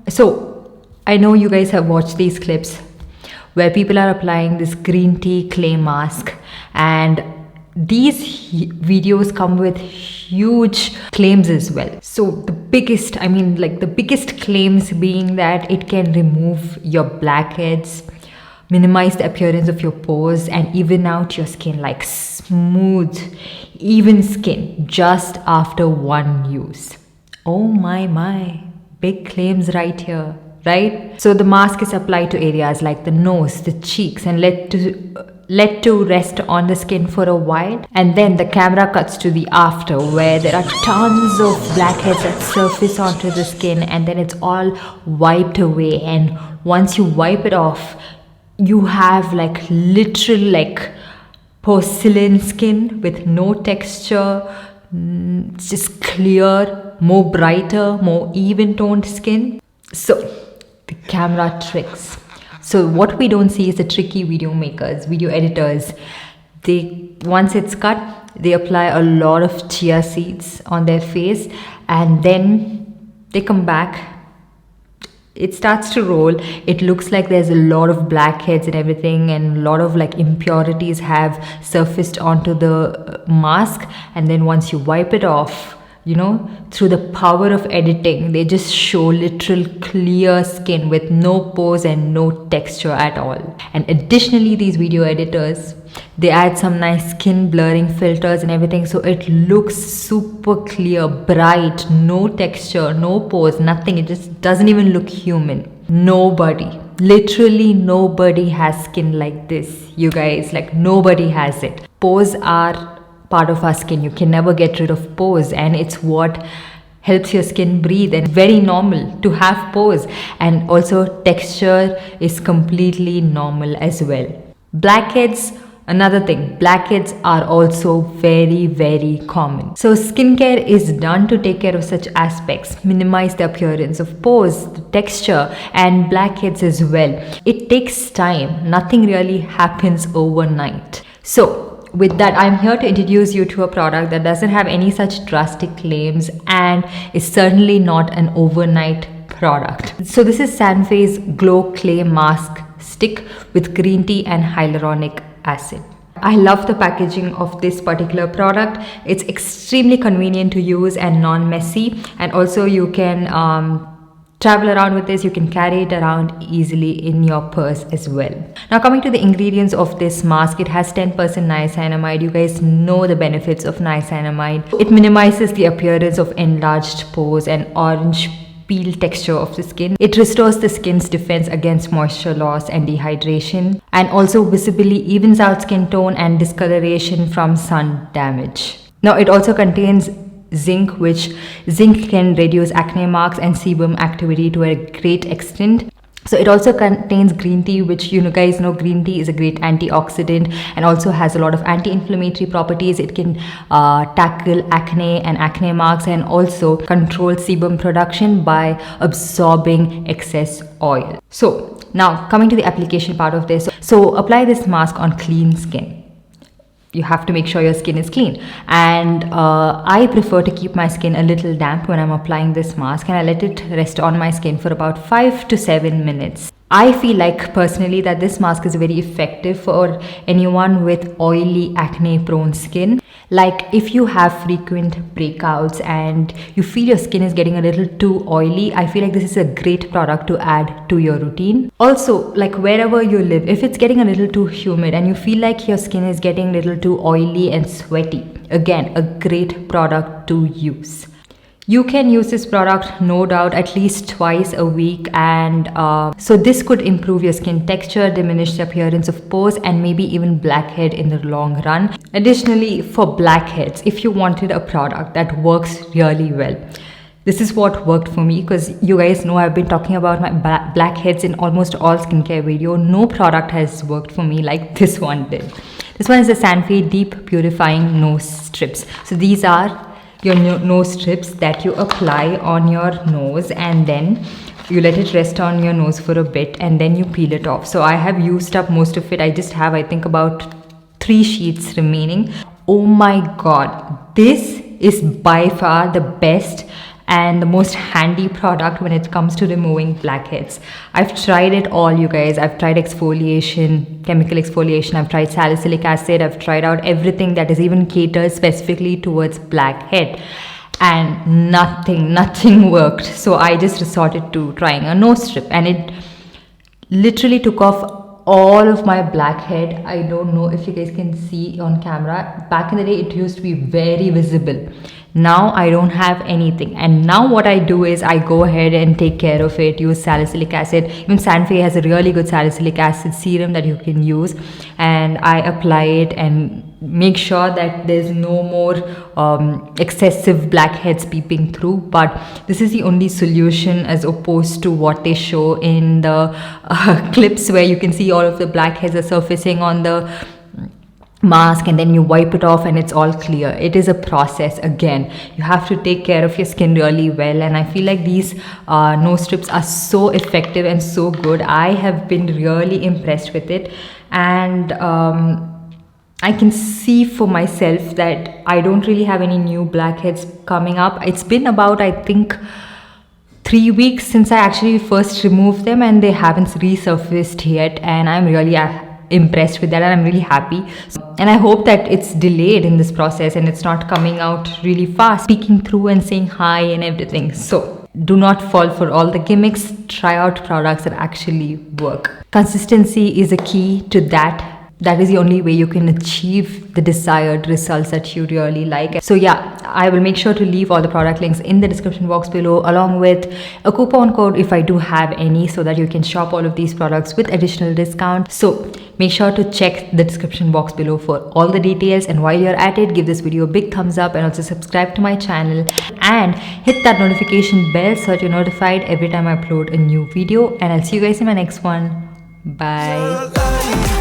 So I know you guys have watched these clips where people are applying this green tea clay mask, and these videos come with huge claims as well. So the biggest claims being that it can remove your blackheads, minimize the appearance of your pores, and even out your skin, like smooth, even skin just after one use. Oh my, big claims right here, right? So the mask is applied to areas like the nose, the cheeks, and let to rest on the skin for a while, and then the camera cuts to the after, where there are tons of blackheads that surface onto the skin, and then it's all wiped away. And once you wipe it off, you have like literal like porcelain skin with no texture. It's just clear, more brighter, more even toned skin. So the camera tricks. So what we don't see is the tricky video makers, video editors. Once it's cut, they apply a lot of chia seeds on their face, and then they come back. It starts to roll. It looks like there's a lot of blackheads and everything, and a lot of like impurities have surfaced onto the mask. And then once you wipe it off, through the power of editing, they just show literal clear skin with no pores and no texture at all. And additionally, these video editors, they add some nice skin blurring filters and everything, so it looks super clear, bright, no texture, no pores, nothing. It just doesn't even look human. Literally nobody has skin like this, you guys. Like, nobody has it. Pores are part of our skin. You can never get rid of pores, and it's what helps your skin breathe, and very normal to have pores. And also texture is completely normal as well. Blackheads, another thing, blackheads are also very, very common. So skincare is done to take care of such aspects, minimize the appearance of pores, the texture, and blackheads as well. It takes time. Nothing really happens overnight. So with that, I'm here to introduce you to a product that doesn't have any such drastic claims and is certainly not an overnight product. So this is Sanfe's Glo Cay Mask Stick with green tea and hyaluronic acid. I love the packaging of this particular product. It's extremely convenient to use and non-messy, and also you can travel around with this. You can carry it around easily in your purse as well. Now, coming to the ingredients of this mask, it has 10% niacinamide. You guys know the benefits of niacinamide. It minimizes the appearance of enlarged pores and orange peel texture of the skin. It restores the skin's defense against moisture loss and dehydration, and also visibly evens out skin tone and discoloration from sun damage. Now, it also contains zinc, which zinc can reduce acne marks and sebum activity to a great extent. So it also contains green tea, which you guys know green tea is a great antioxidant and also has a lot of anti-inflammatory properties. It can tackle acne and acne marks, and also control sebum production by absorbing excess oil. So now coming to the application part of this. So apply this mask on clean skin. You have to make sure your skin is clean, and I prefer to keep my skin a little damp when I'm applying this mask, and I let it rest on my skin for about 5 to 7 minutes. I feel like personally that this mask is very effective for anyone with oily, acne prone skin. Like if you have frequent breakouts and you feel your skin is getting a little too oily, I feel like this is a great product to add to your routine. Also, like wherever you live, if it's getting a little too humid and you feel like your skin is getting a little too oily and sweaty, again, a great product to use. You can use this product, no doubt, at least twice a week, and so this could improve your skin texture, diminish the appearance of pores, and maybe even blackhead in the long run. Additionally, for blackheads, if you wanted a product that works really well, this is what worked for me, because you guys know I've been talking about my blackheads in almost all skincare video. No product has worked for me like this one did. This one is the Sanfe Deep Purifying Nose Strips. So these are your nose strips that you apply on your nose, and then you let it rest on your nose for a bit, and then you peel it off. So I have used up most of it. I just have, I think, about 3 sheets remaining. Oh my god, this is by far the best and the most handy product when it comes to removing blackheads. I've tried it all, you guys. I've tried exfoliation, chemical exfoliation, I've tried salicylic acid, I've tried out everything that is even catered specifically towards blackhead, and nothing worked. So I just resorted to trying a nose strip, and it literally took off all of my blackhead. I don't know if you guys can see on camera. Back in the day, it used to be very visible. Now I don't have anything, and now what I do is I go ahead and take care of it, use salicylic acid. Even Sanfe has a really good salicylic acid serum that you can use, and I apply it and make sure that there's no more excessive blackheads peeping through. But this is the only solution, as opposed to what they show in the clips, where you can see all of the blackheads are surfacing on the mask and then you wipe it off and it's all clear. It is a process. Again, you have to take care of your skin really well, and I feel like these nose strips are so effective and so good. I have been really impressed with it, and I can see for myself that I don't really have any new blackheads coming up. It's been about, I think, 3 weeks since I actually first removed them, and they haven't resurfaced yet, and I'm really impressed with that, and I'm really happy. And I hope that it's delayed in this process and it's not coming out really fast, speaking through and saying hi and everything. So do not fall for all the gimmicks. Try out products that actually work. Consistency is a key to that. That is the only way you can achieve the desired results that you really like. So yeah, I will make sure to leave all the product links in the description box below, along with a coupon code if I do have any, so that you can shop all of these products with additional discount. So make sure to check the description box below for all the details. And while you're at it, give this video a big thumbs up, and also subscribe to my channel and hit that notification bell so that you're notified every time I upload a new video. And I'll see you guys in my next one. Bye.